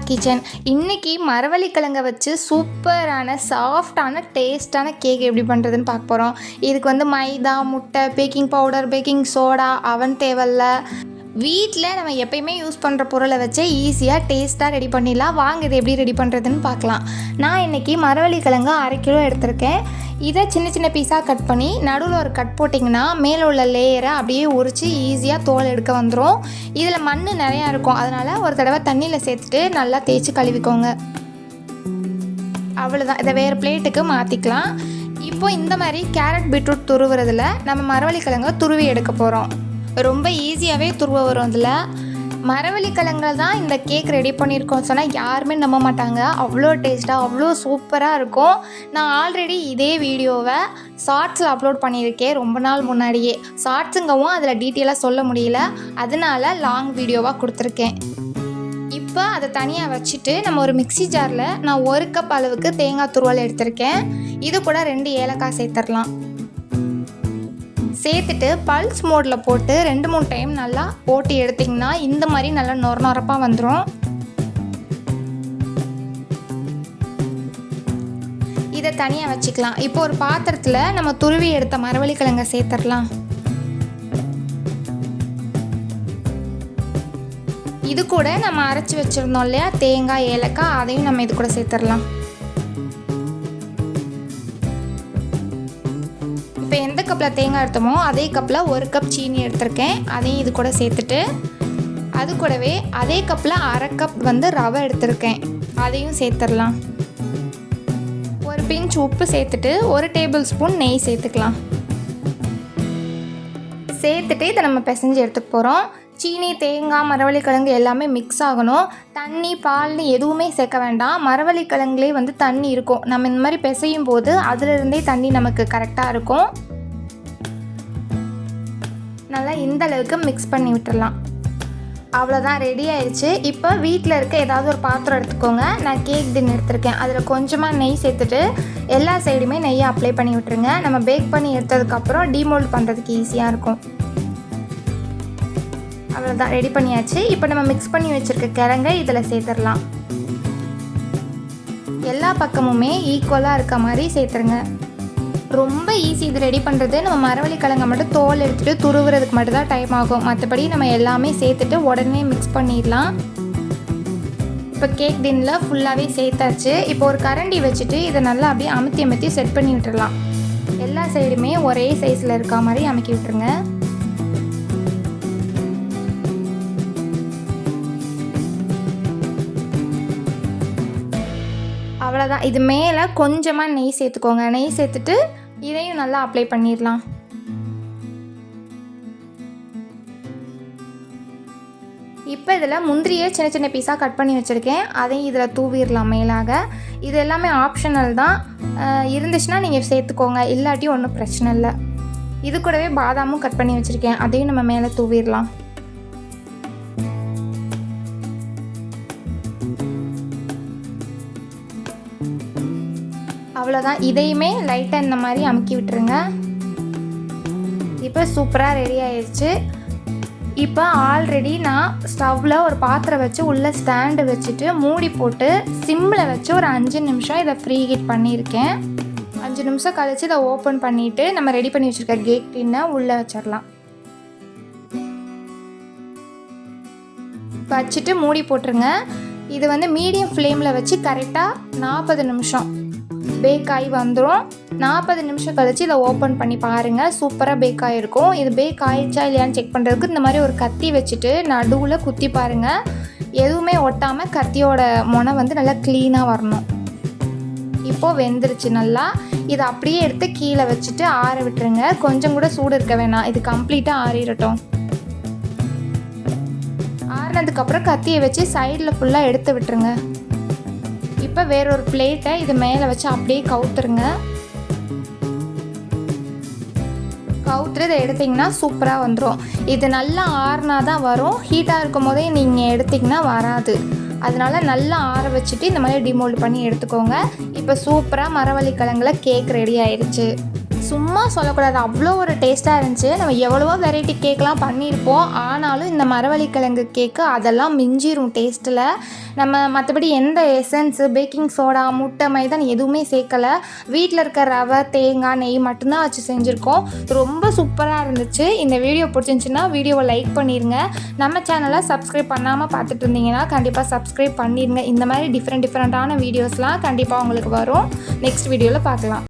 Kitchen. இன்றைக்கி மரவள்ளிக்கிழங்க வச்சு சூப்பரான சாஃப்டான டேஸ்டான கேக் எப்படி பண்ணுறதுன்னு பார்க்க போகிறோம். இதுக்கு வந்து மைதா, முட்டை, பேக்கிங் பவுடர், பேக்கிங் சோடா, அவன் தேவையில்ல. வீட்டில் நம்ம எப்பயுமே யூஸ் பண்ணுற பொருளை வச்சு ஈஸியாக டேஸ்ட்டாக ரெடி பண்ணிடலாம். வாங்க இது எப்படி ரெடி பண்ணுறதுன்னு பார்க்கலாம். நான் இன்றைக்கி மரவள்ளிக்கிழங்கு 1/2 கிலோ எடுத்திருக்கேன். இதை சின்ன சின்ன பீஸாக கட் பண்ணி நடுவில் ஒரு கட் போட்டிங்கன்னா மேலே உள்ள லேயரை அப்படியே உரித்து ஈஸியாக தோல் எடுக்க வந்துடும். இதில் மண் நிறையா இருக்கும், அதனால் ஒரு தடவை தண்ணியில் சேர்த்துட்டு நல்லா தேய்ச்சி கழுவிக்கோங்க. அவ்வளோதான், இதை வேறு பிளேட்டுக்கு மாற்றிக்கலாம். இப்போது இந்த மாதிரி கேரட் பீட்ரூட் துருவுறதுல நம்ம மரவள்ளிக்கிழங்க துருவி எடுக்க போகிறோம். ரொம்ப ஈஸியாகவே துருவ வரும். இதில் மரவள்ளிக்கிழங்குல தான் இந்த கேக் ரெடி பண்ணியிருக்கோம் சொன்னால் யாருமே நம்ப மாட்டாங்க. அவ்வளோ டேஸ்ட்டாக அவ்வளோ சூப்பராக இருக்கும். நான் ஆல்ரெடி இதே வீடியோவை ஷார்ட்ஸில் அப்லோட் பண்ணியிருக்கேன் ரொம்ப நாள் முன்னாடியே. ஷார்ட்ஸுங்கவும் அதில் டீட்டெயிலாக சொல்ல முடியல, அதனால லாங் வீடியோவாக கொடுத்துருக்கேன். இப்போ அதை தனியாக வச்சுட்டு நம்ம ஒரு மிக்ஸி ஜாரில் நான் 1 கப் அளவுக்கு தேங்காய் துருவல் எடுத்திருக்கேன். இது கூட 2 ஏலக்காய் சேர்த்துடலாம். சேர்த்துட்டு பல்ஸ் மோடில் போட்டு 2-3 டைம் நல்லா போட்டு எடுத்திங்கன்னா இந்த மாதிரி நல்லா நொரப்பாக வந்துடும். இதை தனியாக வச்சுக்கலாம். இப்போ ஒரு பாத்திரத்தில் நம்ம துருவி எடுத்த மரவள்ளிக்கிழங்க சேர்த்துடலாம். இது கூட நம்ம அரைச்சி வச்சுருந்தோம் இல்லையா தேங்காய், ஏலக்காய், அதையும் நம்ம இது கூட சேர்த்துடலாம். இப்போ எந்த கப்பில் தேங்காய் எடுத்தோமோ அதே கப்பில் 1 கப் சீனி எடுத்திருக்கேன். அதையும் இது கூட சேர்த்துட்டு அது கூடவே அதே கப்பில் 1/2 கப் வந்து ரவை எடுத்திருக்கேன். அதையும் சேர்த்துடலாம். ஒரு பிஞ்ச் உப்பு சேர்த்துட்டு 1 டேபிள் ஸ்பூன் நெய் சேர்த்துக்கலாம். சேர்த்துட்டு இதை நம்ம பிசைஞ்சு எடுத்துக்க போகிறோம். சீனி, தேங்காய், மரவள்ளிக்கிழங்கு எல்லாமே மிக்ஸ் ஆகணும். தண்ணி, பால்னு எதுவுமே சேர்க்க வேண்டாம். மரவள்ளிக்கிழங்குலேயே வந்து தண்ணி இருக்கும். நம்ம இந்த மாதிரி பிசையும் போது அதிலிருந்தே தண்ணி நமக்கு கரெக்டாக இருக்கும். நல்லா இந்த அளவுக்கு மிக்ஸ் பண்ணி விட்டுடலாம். அவ்வளோதான், ரெடி ஆயிடுச்சு. இப்போ வீட்டில் இருக்க ஏதாவது ஒரு பாத்திரம் எடுத்துக்கோங்க. நான் கேக் டின் எடுத்திருக்கேன். அதில் கொஞ்சமாக நெய் சேர்த்துட்டு எல்லா சைடுமே நெய்யை அப்ளை பண்ணி விட்டுருங்க. நம்ம பேக் பண்ணி எடுத்ததுக்கப்புறம் டீமோல்ட் பண்ணுறதுக்கு ஈஸியாக இருக்கும். அவ்வளோதான், ரெடி பண்ணியாச்சு. இப்போ நம்ம மிக்ஸ் பண்ணி வச்சுருக்க கிழங்கை இதில் சேர்த்துடலாம். எல்லா பக்கமுமே ஈக்குவலாக இருக்க மாதிரி சேர்த்துருங்க. ரொம்ப ஈஸி இது ரெடி பண்ணுறது. நம்ம மரவள்ளிக்கிழங்கை மட்டும் தோல் எடுத்துகிட்டு துருவுறதுக்கு மட்டும்தான் டைம் ஆகும். மற்றபடி நம்ம எல்லாமே சேர்த்துட்டு உடனே மிக்ஸ் பண்ணிடலாம். இப்போ கேக் டின்னில் ஃபுல்லாகவே சேர்த்தாச்சு. இப்போ ஒரு கரண்டி வச்சுட்டு இதை நல்லா அப்படியே அமுத்தி செட் பண்ணி விட்டுடலாம். எல்லா சைடுமே ஒரே சைஸில் இருக்க மாதிரி அமுக்கி விட்டுருங்க. அவ்வளோதான், இது மேலே கொஞ்சமாக நெய் சேர்த்துக்கோங்க. நெய் சேர்த்துட்டு இதையும் நல்லா அப்ளை பண்ணிடலாம். இப்போ இதில் முந்திரியை சின்ன சின்ன பீஸாக கட் பண்ணி வச்சுருக்கேன். அதையும் இதில் தூவிடலாம் மேலாக. இது எல்லாமே ஆப்ஷனல் தான், இருந்துச்சுன்னா நீங்கள் சேர்த்துக்கோங்க, இல்லாட்டி ஒன்றும் பிரச்சனை இல்லை. இது கூடவே பாதாமும் கட் பண்ணி வச்சுருக்கேன். அதையும் நம்ம மேலே தூவிடலாம். அவ்வளோதான், இதையுமே லைட்டாக இந்த மாதிரி அமுக்கி விட்டுருங்க. இப்போ சூப்பராக ரெடி ஆயிடுச்சு. இப்போ ஆல்ரெடி நான் ஸ்டவ்வில் ஒரு பாத்திரம் வச்சு உள்ளே ஸ்டாண்டு வச்சுட்டு மூடி போட்டு சிம்மில் வச்சு ஒரு 5 நிமிஷம் இதை ஃப்ரீ ஹீட் பண்ணியிருக்கேன். 5 நிமிஷம் கழித்து இதை ஓப்பன் பண்ணிவிட்டு நம்ம ரெடி பண்ணி வச்சுருக்க கேக் டின்னை உள்ளே வச்சிடலாம். வச்சுட்டு மூடி போட்டுருங்க. இது வந்து மீடியம் ஃப்ளேமில் வச்சு கரெக்டாக 40 நிமிஷம் பேக் ஆகி வந்துடும். 40 நிமிஷம் கழிச்சு இதை ஓப்பன் பண்ணி பாருங்கள், சூப்பராக பேக் ஆகிருக்கும். இது பேக் ஆகிடுச்சா இல்லையான்னு செக் பண்ணுறதுக்கு இந்த மாதிரி ஒரு கத்தி வச்சுட்டு நடுவில் குத்தி பாருங்கள். எதுவுமே ஒட்டாமல் கத்தியோட முனை வந்து நல்லா க்ளீனாக வரணும். இப்போது வெந்துருச்சு நல்லா. இதை அப்படியே எடுத்து கீழே வச்சுட்டு ஆற விட்டுருங்க. கொஞ்சம் கூட சூடு இருக்க வேணாம், இது கம்ப்ளீட்டாக ஆறிடட்டும். ஆறினதுக்கப்புறம் கத்தியை வச்சு சைடில் ஃபுல்லாக எடுத்து விட்டுருங்க. இப்போ வேறொரு பிளேட்டை இது மேலே வச்சு அப்படியே கவுத்துருங்க. கவுத்துட்டு இதை எடுத்திங்கன்னா சூப்பராக வந்துடும். இது நல்லா ஆறினா தான் வரும். ஹீட்டாக இருக்கும் போதே நீங்கள் எடுத்திங்கன்னா வராது. அதனால் நல்லா ஆற வச்சுட்டு இந்த மாதிரி டிமோல்ட் பண்ணி எடுத்துக்கோங்க. இப்போ சூப்பராக மரவள்ளிக்கிழங்குல கேக் ரெடி ஆயிடுச்சு. சும்மா சொல்லக்கூடாது, அவ்வளோ ஒரு டேஸ்ட்டாக இருந்துச்சு. நம்ம எவ்வளவோ வெரைட்டி கேக்லாம் பண்ணியிருப்போம், ஆனாலும் இந்த மரவள்ளிக்கிழங்கு கேக்கு அதெல்லாம் மிஞ்சிரும் டேஸ்ட்டில். நம்ம மற்றபடி எந்த எசன்ஸு, பேக்கிங் சோடா, முட்டை, மைதான் எதுவுமே சேர்க்கலை. வீட்டில் இருக்க ரவை, தேங்காய், நெய் மட்டும்தான் வச்சு செஞ்சுருக்கோம். ரொம்ப சூப்பராக இருந்துச்சு. இந்த வீடியோ பிடிச்சிருந்துச்சின்னா வீடியோவை லைக் பண்ணிடுங்க. நம்ம சேனலை சப்ஸ்கிரைப் பண்ணாமல் பார்த்துட்டு இருந்தீங்கன்னா கண்டிப்பாக சப்ஸ்கிரைப் பண்ணிடுங்க. இந்த மாதிரி டிஃப்ரெண்ட்டான வீடியோஸ்லாம் கண்டிப்பாக உங்களுக்கு வரும். நெக்ஸ்ட் வீடியோவில் பார்க்கலாம்.